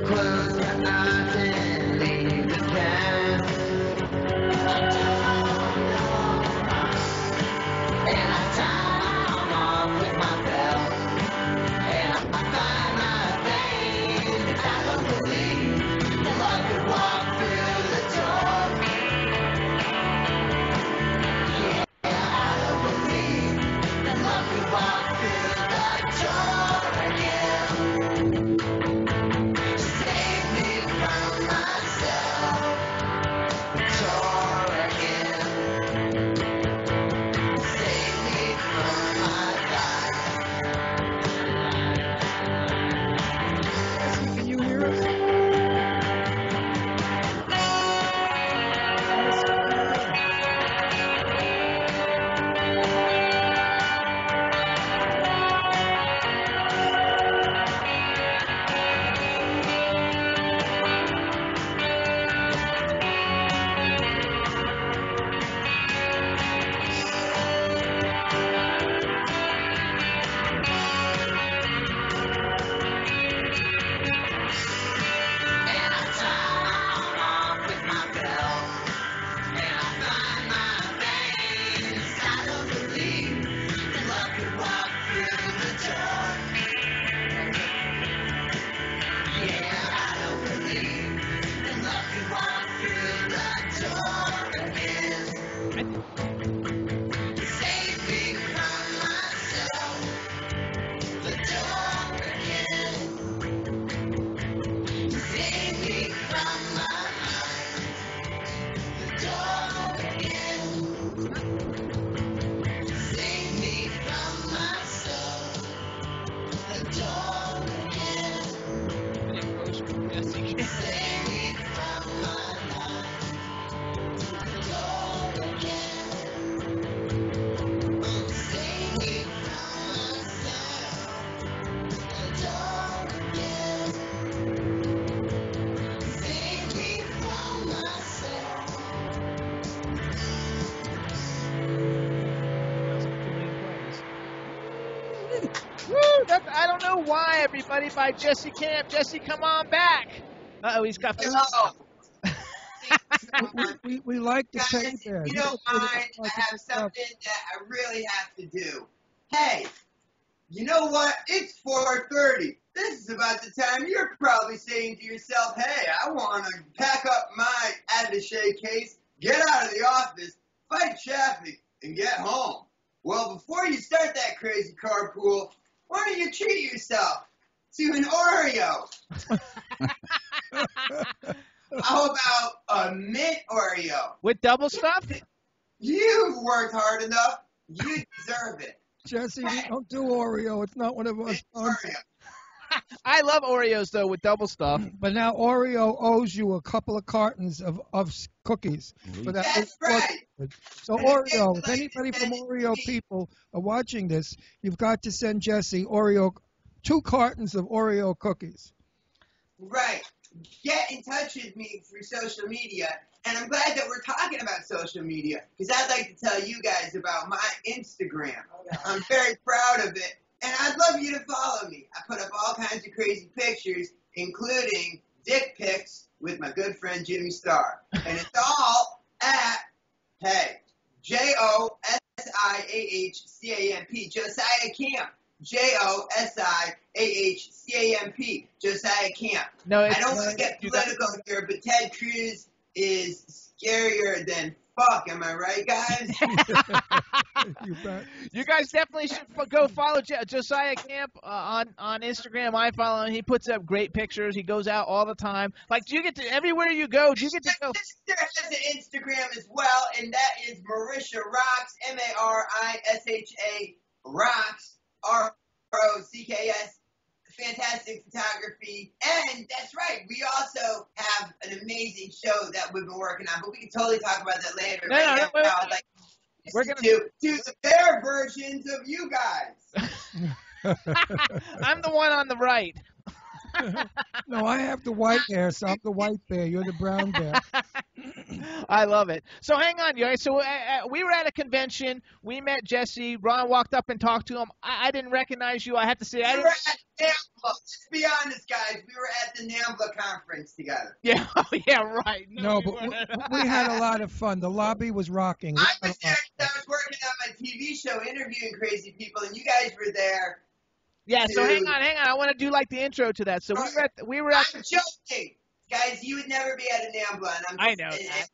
close my eyes and leave the past. And I time off with my belt. And I find my veins. I don't believe that love could walk through the door. Yeah, I don't believe that love could walk through the door again. Save me from myself. The door again. Save me from my life. Jesse, can you hear us? And I time off with my belt. And I find my veins. I don't believe that love could walk through the door. Yeah, I don't believe that love could walk through the door again. Save me from myself. The door again. Save me from my mind. The door again. Save me from myself. The door again. Save me from my life. The door again. Save me from myself. The door again. Save me from myself. Woo! I don't know why, everybody, by Jesse Camp. Jesse, come on back. Uh-oh, he's got Hello. We like the Guys, teddy if bear. you don't mind, I have something that I really have to do. Hey, you know what? It's 4:30. This is about the time you're probably saying to yourself, hey, I want to pack up my attaché case, get out of the office, fight traffic, and get home. Well, before you start that crazy carpool, why don't you treat yourself to an Oreo? How about a mint Oreo? with double stuff. You've worked hard enough. You deserve it. Jesse, we don't do Oreo. It's not one of our Mint sponsors. Oreo. I love Oreos though with double stuff. But now Oreo owes you a couple of cartons of cookies. For that. That's right. So Oreo, if anybody from Oreo people are watching this, you've got to send Jesse 2 cartons of Oreo cookies. Right. Get in touch with me through social media. And I'm glad that we're talking about social media because I'd like to tell you guys about my Instagram. I'm very proud of it. And I'd love you to follow me. I put up all kinds of crazy pictures, including dick pics with my good friend Jimmy Starr. And it's all at, hey, JOSIAHCAMP, Josiah Camp. JOSIAHCAMP, Josiah Camp. No, I it's don't want to get political here, but Ted Cruz is scarier than fuck. Am I right, guys? You bet. You guys definitely should go follow Josiah Camp on Instagram. I follow him. He puts up great pictures. He goes out all the time. Like, do you get to everywhere you go? Do you get to go? My sister has an Instagram as well, and that is Marisha Rocks, MARISHA Rocks, ROCKS. Fantastic photography, and that's right. We also have an amazing show that we've been working on, but we can totally talk about that later. No, wait. I'd like We're to gonna do their versions of you guys. I'm the one on the right. No, I have the white hair, so I'm the white bear. You're the brown bear. I love it. So hang on, you guys. So we were at a convention. We met Jesse. Ron walked up and talked to him. I didn't recognize you. I have to say, I We didn't. were at NAMBLA. Let's be honest, guys. We were at the NAMBLA conference together. Yeah, yeah, right. No, we but weren't. we had a lot of fun. The lobby was rocking. We I had was a there lot 'cause I was working on my TV show interviewing crazy people, and you guys were there. Yeah. So hang Dude. on. I want to do like the intro to that. So we were at. I'm joking. Guys, you would never be at a NAMBLA. And I know that.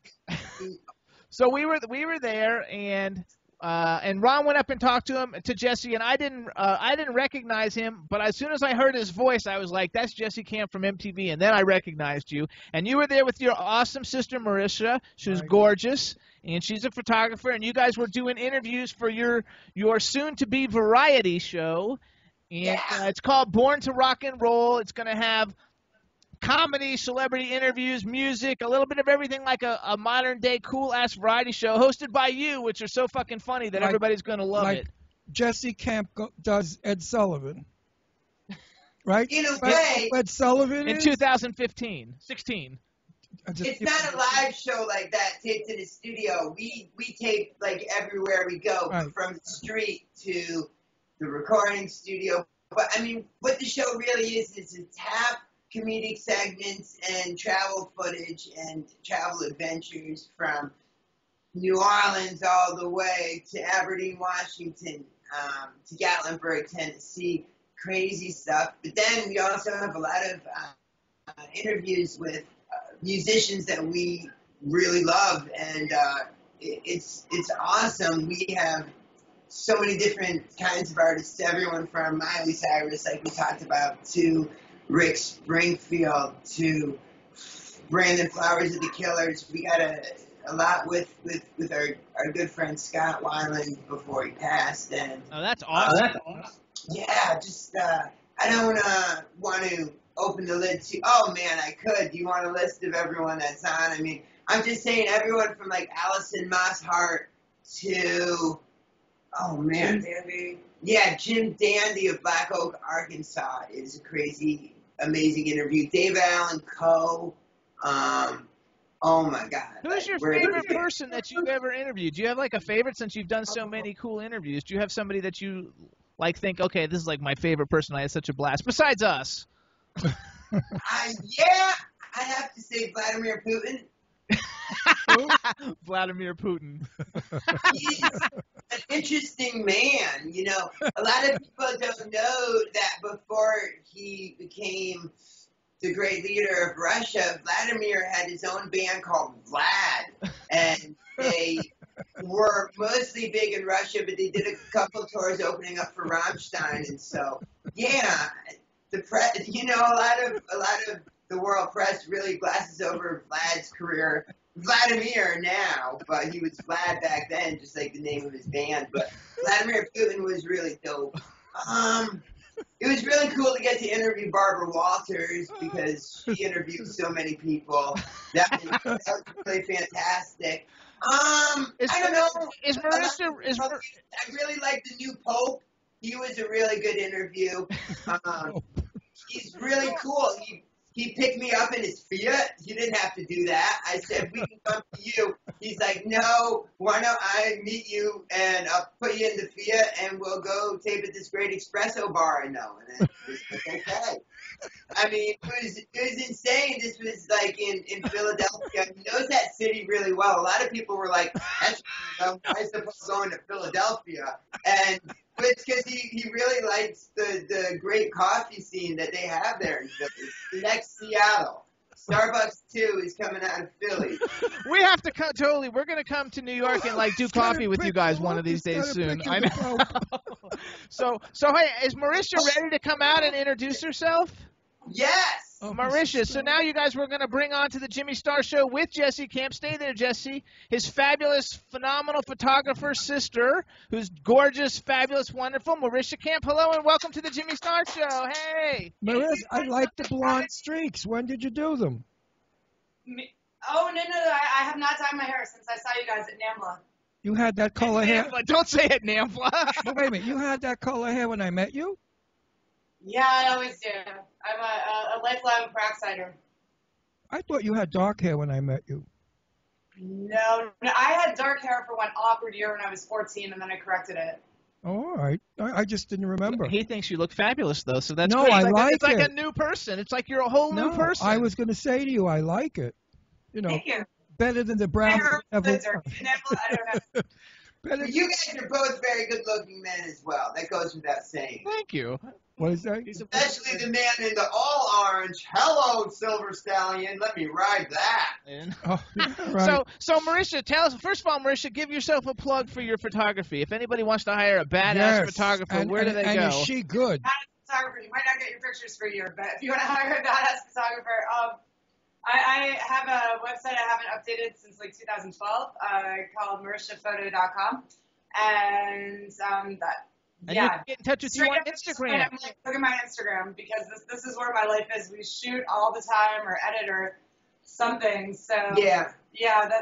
So we were there, and Ron went up and talked to Jesse, and I didn't recognize him, but as soon as I heard his voice, I was like, that's Jesse Camp from MTV, and then I recognized you, and you were there with your awesome sister Marisha. She was gorgeous, and she's a photographer, and you guys were doing interviews for your soon-to-be variety show, and it's called Born to Rock and Roll. It's going to have comedy, celebrity interviews, music, a little bit of everything, like a modern-day cool-ass variety show hosted by you, which are so fucking funny that everybody's going to love it. Jesse Camp does Ed Sullivan. Right? In a way, Ed Sullivan in 2015, 16. it's not a live show like that taped in a studio. We tape like everywhere we go, from the street to the recording studio. But I mean, what the show really is it's half comedic segments and travel footage and travel adventures from New Orleans all the way to Aberdeen, Washington, to Gatlinburg, Tennessee. Crazy stuff. But then we also have a lot of interviews with musicians that we really love, and it's awesome. We have so many different kinds of artists, everyone from Miley Cyrus, like we talked about, to Rick Springfield, to Brandon Flowers of the Killers. We got a lot with our good friend Scott Weiland before he passed. And that's awesome. Yeah, just I don't want to open the lid to. Oh man, I could. Do you want a list of everyone that's on? I mean, I'm just saying everyone from like Allison Mosshart to Jim Dandy. Yeah, Jim Dandy of Black Oak, Arkansas is a crazy, amazing interview. David Allen Coe. Oh my God. Who's your favorite person that you've ever interviewed? Do you have like a favorite since you've done so many cool interviews? Do you have somebody that you like think, okay, this is like my favorite person. I had such a blast. Besides us. Yeah, I have to say Vladimir Putin. Vladimir Putin. He's an interesting man. You know, a lot of people don't know that before he became the great leader of Russia, Vladimir had his own band called Vlad, and they were mostly big in Russia, but they did a couple tours opening up for Rammstein, and so yeah, the press, you know, a lot of the world press really glasses over Vlad's career. Vladimir now, but he was Vlad back then, just like the name of his band. But Vladimir Putin was really dope. It was really cool to get to interview Barbara Walters because she interviewed so many people. That was really fantastic. I don't know. I really like the new Pope. He was a really good interview. He's really cool. He picked me up in his Fiat. He didn't have to do that. I said, we can come to you. He's like, no, why don't I meet you and I'll put you in the Fiat and we'll go tape at this great espresso bar I know. And it was like, okay. I mean, it was insane. This was like in Philadelphia. He knows that city really well. A lot of people were like, that's why is supposed going to Philadelphia? But it's because he really likes the great coffee scene that they have there in Philly. The next Seattle. Starbucks, too, is coming out of Philly. We have to totally. We're going to come to New York and, like, do coffee with you guys one of these days soon. I know. So, hey, is Marisha ready to come out and introduce herself? Yes. Marisha, so now you guys we're going to bring on to the Jimmy Star Show with Jesse Camp. Stay there, Jesse. His fabulous, phenomenal photographer sister, who's gorgeous, fabulous, wonderful, Marisha Camp. Hello and welcome to the Jimmy Star Show. Hey. Marisha, I like the blonde streaks. When did you do them? Oh, no, I have not dyed my hair since I saw you guys at NAMBLA. You had that color hair? Don't say it, NAMBLA. But wait a minute. You had that color hair when I met you? Yeah, I always do. I'm a lifelong Peroxider. I thought you had dark hair when I met you. No, I had dark hair for one awkward year when I was 14, and then I corrected it. Oh, all right. I just didn't remember. He thinks you look fabulous, though, so that's No, great. I It's like it. a new person. It's like you're a whole new person. I was going to say to you, I like it. You know, Thank you. better than the My brown. hair ever was dark. I don't know. better, You guys are both very good-looking men as well. That goes without saying. Thank you. what is that? Especially the man in the all-orange. Hello, Silver Stallion. Let me ride that. Oh, yeah, right. So Marisha, tell us, first of all, Marisha, give yourself a plug for your photography. If anybody wants to hire a badass Yes. photographer, where do they and go? is she good? Badass photographer. You might not get your pictures for a year, but if you want to hire a badass photographer, I have a website I haven't updated since like 2012 called marishaphoto.com, and that. And Yeah. you can get in touch with you Straight on up, Instagram. I'm like, look at my Instagram because this is where my life is. We shoot all the time or edit or something. So Yeah.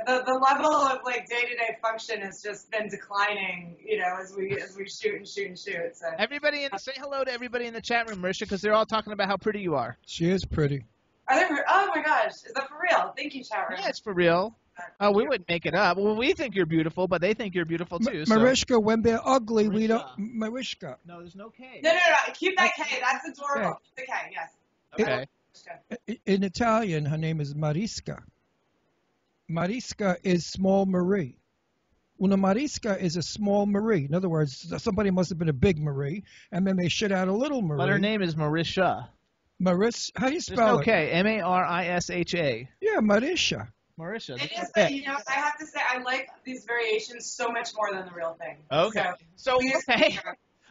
the level of like day-to-day function has just been declining, you know, as we shoot and shoot and shoot. So Everybody, say hello to everybody in the chat room, Marisha, because they're all talking about how pretty you are. She is pretty. are there? Oh my gosh, is that for real? Thank you, chat room. Yeah, it's for real. Oh, we wouldn't make it up. Well, we think you're beautiful, but they think you're beautiful too. So. Marishka, when they're ugly, we don't. Marisha. Marishka. No, there's no K. No, keep that K. That's adorable. Keep the K. Yes. Okay. In Italian, her name is Mariska. Mariska is small Marie. Una Mariska is a small Marie. In other words, somebody must have been a big Marie, and then they shit out a little Marie. But her name is Marisha. How do you There's spell no it? K. M-A-R-I-S-H-A. Yeah, Marisha. Marisha. It is, but you know, I have to say, I like these variations so much more than the real thing. Okay. So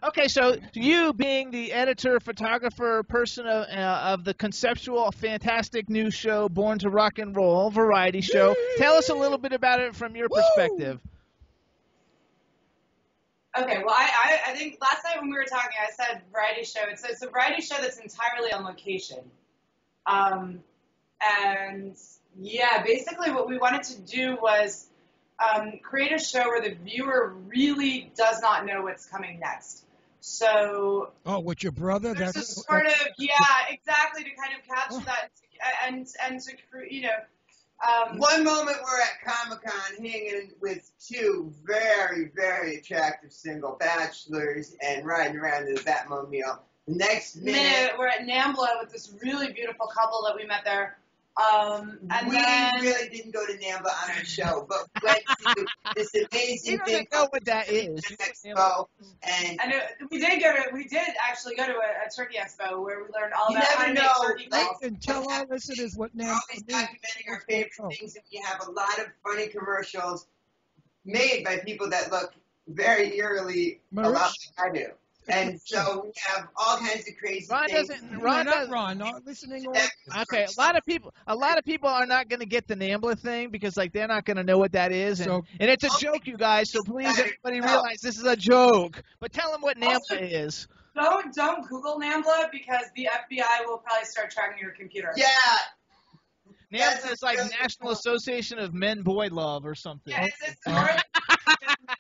okay. So you, being the editor, photographer, person of the conceptual, fantastic new show, Born to Rock and Roll variety show, tell us a little bit about it from your perspective. Okay, well, I think last night when we were talking, I said variety show. It's a variety show that's entirely on location. And yeah, basically what we wanted to do was create a show where the viewer really does not know what's coming next. So with your brother? there's a sort of, exactly, to kind of capture that and to, you know. One moment we're at Comic-Con hanging with two very, very attractive single bachelors and riding around in the Batmobile. The next minute, we're at NAMBLA with this really beautiful couple that we met there. And we then, really didn't go to NAMBLA on our show, but we went to this amazing You thing don't know what that Turkey is. Expo, and we did actually go to a turkey expo where we learned all You about how never to know, make turkey like- balls. And tell our listeners what we're name. always documenting our favorite things, and we have a lot of funny commercials made by people that look very eerily a lot like I do. And so we have all kinds of crazy Ron things. Ron, not listening. Okay, a lot of people are not going to get the NAMBLA thing because like they're not going to know what that is, and, So- and it's a joke, you guys. So please, everybody realize this is a joke. But tell them what NAMBLA is. Don't Google NAMBLA because the FBI will probably start tracking your computer. Yeah, NAMBLA is like National Association of Men Boy Love or something. Yeah, it's more of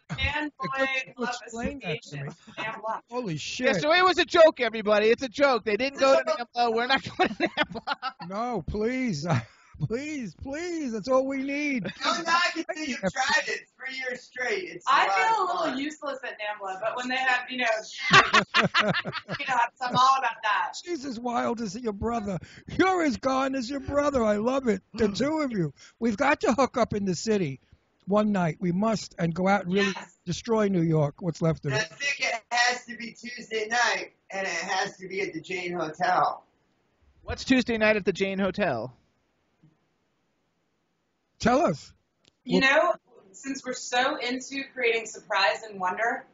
a man-boy love Explain that to association. me. NAMBLA. Holy Yeah, shit. so it was a joke, everybody. It's a joke. They didn't go to NAMBLA. We're not going to NAMBLA. No, please. Please. That's all we need. don't knock it till you've tried it 3 years straight. It's I lot feel a of little fun. useless at NAMBLA, but when they have, I'm all about that. She's as wild as your brother. You're as gone as your brother. I love it. The two of you. We've got to hook up in the city one night. We must and go out and really Yes. destroy New York. What's left of And I it. think it has to be Tuesday night, and it has to be at the Jane Hotel. What's Tuesday night at the Jane Hotel? Tell us. You know, since we're so into creating surprise and wonder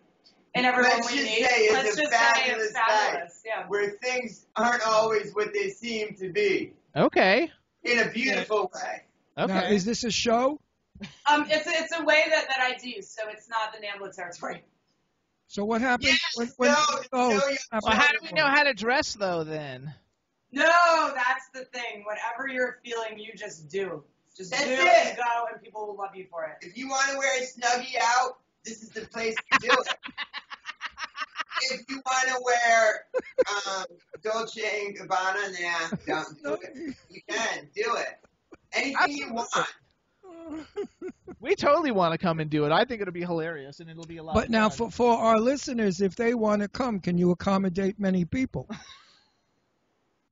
in everyone Let's we just meet, say it's let's a just say fabulous it's fabulous. Yeah. Where things aren't always what they seem to be, Okay. in a beautiful way. Okay. Now, is this a show? It's a way that I do, so it's not the NAMBLA territory. So what happens Yes, when no, Well, how do we know how to dress though then? No, that's the thing. Whatever you're feeling, you just do. Just That's do it. and go, and people will love you for it. If you want to wear a Snuggie out, this is the place to do it. If you want to wear Dolce & Gabbana, don't do it. You can do it. Anything you want. We totally want to come and do it. I think it'll be hilarious, and it'll be a lot But of now, fun. for our listeners, if they want to come, can you accommodate many people?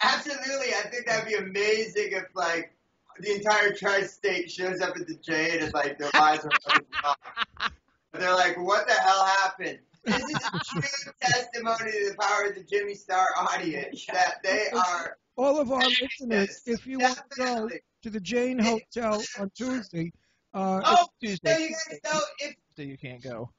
Absolutely. I think that'd be amazing if, like, the entire tri-state shows up at the Jade and, like, their lives are off. They're like, what the hell happened? This is a true testimony to the power of the Jimmy Star audience, that they are... All of our listeners, if you want to go Definitely. to the Jane Hotel on Tuesday, Oh, Tuesday. so you guys know if... So you can't go.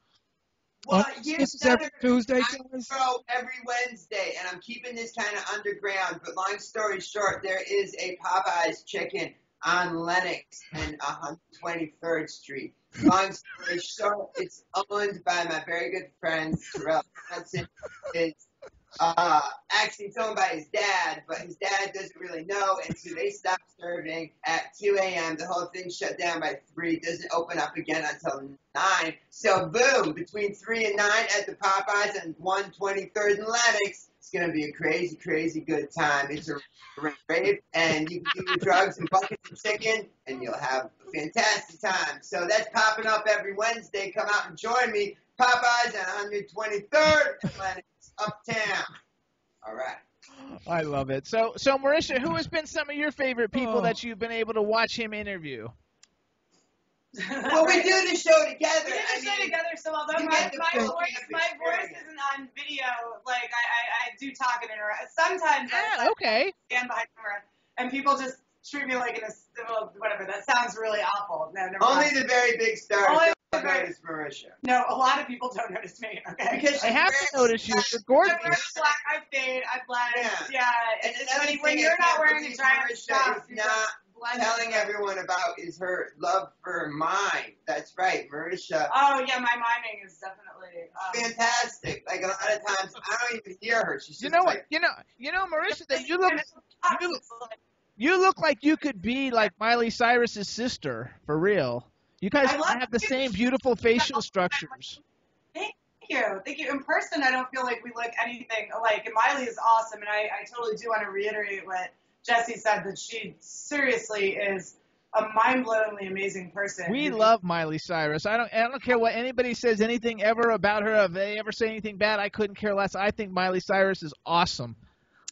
Well, this here's is every another... Tuesday, I guys. go every Wednesday, and I'm keeping this kind of underground, but long story short, there is a Popeyes chicken on Lenox and 123rd Street. Long story short, it's owned by my very good friend Terrell Hudson. It's actually it's owned by his dad, but his dad doesn't really know, and so they stopped serving at 2 a.m. The whole thing shut down by 3. Doesn't open up again until 9. So boom, between 3 and 9 at the Popeyes and 123rd and Lenox, it's gonna be a crazy, crazy good time. It's a rave, and you can do your drugs and buckets of chicken, and you'll have a fantastic time. So that's popping up every Wednesday. Come out and join me. Popeyes on 123rd and Lenox, uptown. All right. I love it. So Marisha, who has been some of your favorite people that you've been able to watch him interview? Well, we do the show together. We did the show together, so although you my get the full voice experience. isn't on video, like I do talk and interact. Sometimes Yeah, okay. I stand behind camera and people just treat me like well, whatever. That sounds really awful. No, never Only mind. the very big stars Only the don't very- notice Marisha. No, a lot of people don't notice me. Okay. Because I have to notice you. You're I gorgeous. wear black, I fade, I blend. Yeah. And It's another funny when thing you're I not can't wearing a believe giant Marisha scarf. is not telling everyone about is her love for mime. That's right, Marisha. Oh yeah, my miming is definitely. Fantastic. Like a lot of times, I don't even hear her. She's just You know what? like, You know, Marisha, that you look like you could be like Miley Cyrus's sister for real. You guys have the same beautiful facial structures. Thank you. In person, I don't feel like we look anything alike. And Miley is awesome, and I totally do want to reiterate what Jesse said, that she seriously is a mind-blowingly amazing person. We love Miley Cyrus. I don't care what anybody says anything ever about her. If they ever say anything bad, I couldn't care less. I think Miley Cyrus is awesome.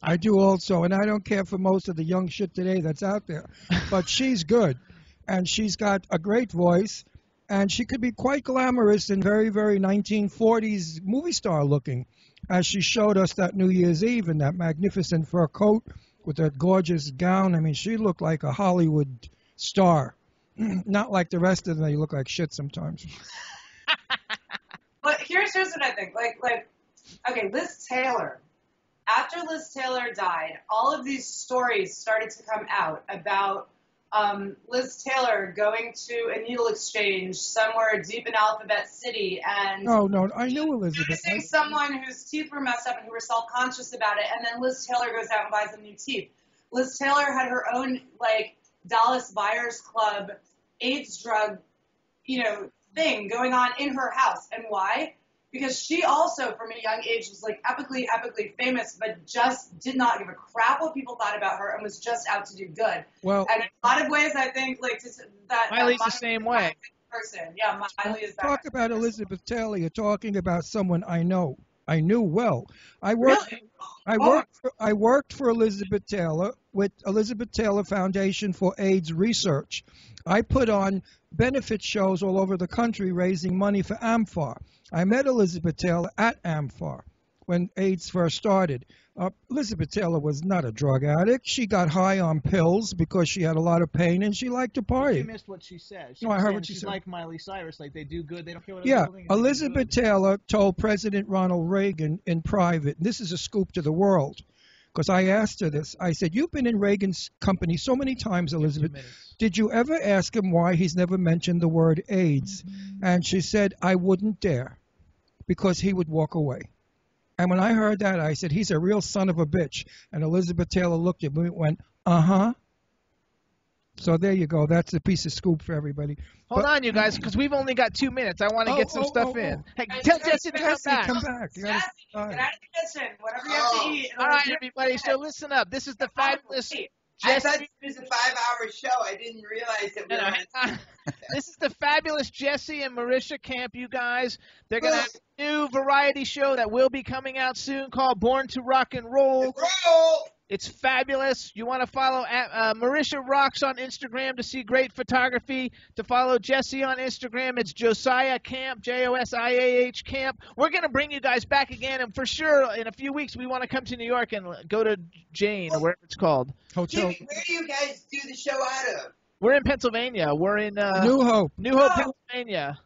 I do also, and I don't care for most of the young shit today that's out there. But she's good, and she's got a great voice, and she could be quite glamorous and very, very 1940s movie star looking, as she showed us that New Year's Eve in that magnificent fur coat with that gorgeous gown. I mean, she looked like a Hollywood star. Not like the rest of them. You look like shit sometimes. But here's what I think. Okay, Liz Taylor. After Liz Taylor died, all of these stories started to come out about Liz Taylor going to a needle exchange somewhere deep in Alphabet City and No, I knew Elizabeth. noticing someone whose teeth were messed up and who were self-conscious about it, and then Liz Taylor goes out and buys them new teeth. Liz Taylor had her own, Dallas Buyers Club AIDS drug, thing going on in her house. And why? Because she also, from a young age, was, epically famous, but just did not give a crap what people thought about her and was just out to do good. Well, and in a lot of ways, I think, that Miley's the same way. Person. Yeah, Miley is that talk person. about Elizabeth Taylor. You're talking about someone I knew well. I worked for Elizabeth Taylor with Elizabeth Taylor Foundation for AIDS Research. I put on benefit shows all over the country raising money for AMFAR. I met Elizabeth Taylor at AMFAR when AIDS first started. Elizabeth Taylor was not a drug addict. She got high on pills because she had a lot of pain and she liked to party. You missed what she said. No, I heard what she she's said. like Miley Cyrus. Like, they do good. They don't care what Yeah, other people think, they do Elizabeth good. Taylor told President Ronald Reagan in private, and this is a scoop to the world, because I asked her this. I said, you've been in Reagan's company so many times, Elizabeth. 2 minutes. Did you ever ask him why he's never mentioned the word AIDS? And she said, I wouldn't dare, because he would walk away. And when I heard that, I said, he's a real son of a bitch. And Elizabeth Taylor looked at me and went, uh-huh. So there you go. That's a piece of scoop for everybody. Hold on, you guys, because we've only got 2 minutes. I want to get some stuff in. Hey, tell Jesse to come back. Come back. You gotta- Jesse, all get right. out of the kitchen. Whatever you have to eat. All right, everybody. So listen up. This is the fabulous I thought it was a 5-hour show. I didn't realize that we were on. This is the fabulous Jesse and Marisha Camp, you guys. They're going to have a new variety show that will be coming out soon called Born to Rock and Roll. It's fabulous. You want to follow Marisha Rocks on Instagram to see great photography. To follow Jesse on Instagram, it's Josiah Camp, Josiah Camp. We're going to bring you guys back again, and for sure, in a few weeks, we want to come to New York and go to Jane, or wherever it's called. Hotel. Jimmy, where do you guys do the show out of? We're in Pennsylvania. We're in New Hope, Pennsylvania.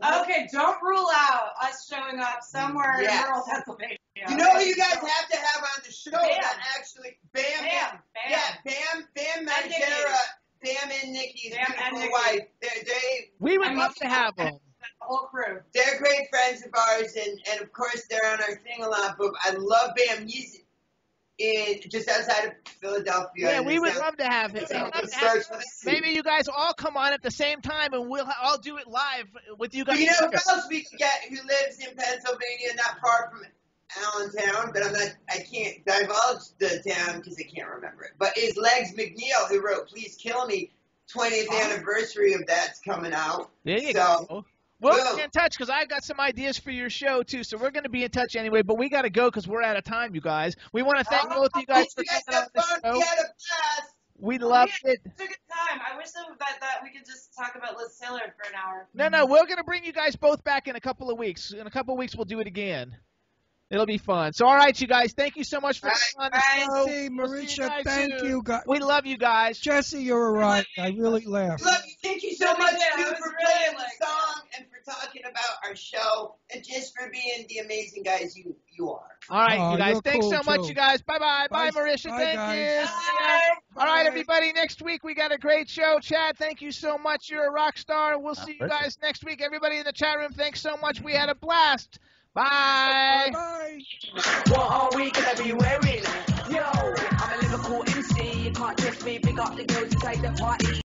Okay, don't rule out us showing up somewhere in rural Pennsylvania. You know who you guys have to have on the show? That actually, Bam. Yeah, Bam Margera, Bam and Nikki's beautiful wife. We would love to have them. The whole crew. They're great friends of ours, and of course they're on our thing a lot. But I love Bam. He's just outside of Philadelphia. Yeah, we would love to have him. Maybe you guys all come on at the same time, and we'll all do it live with you guys. But you know who else we can get who lives in Pennsylvania, not far from Allentown, but I can't divulge the town because I can't remember it. But is Legs McNeil, who wrote Please Kill Me, 20th anniversary of that's coming out. There you go. We'll be in touch because I've got some ideas for your show, too. So we're going to be in touch anyway, but we got to go because we're out of time, you guys. We want to thank both of you guys for coming on the show. We had a blast. We loved it. It's a good time. I wish that we could just talk about Liz Taylor for an hour. No, we're going to bring you guys both back in a couple of weeks. In a couple of weeks, we'll do it again. It'll be fun. So, all right, you guys, thank you so much for coming on the show. Hey, Marisha, thank you. We love you guys. Jesse, you're a riot. I really laughed. Love you. Thank you so much, too, for playing the song and for talking about our show and just for being the amazing guys you are. All right, you guys. Thanks cool, so much, you guys. Bye-bye. Bye, Marisha. Thank you. Bye. All right, everybody. Next week, we got a great show. Chad, thank you so much. You're a rock star. We'll see you guys next week. Everybody in the chat room, thanks so much. We had a blast. Bye. Bye. What are we gonna be wearing? Yo, I'm a Liverpool MC. You can't test me. Pick up the girls to take the party.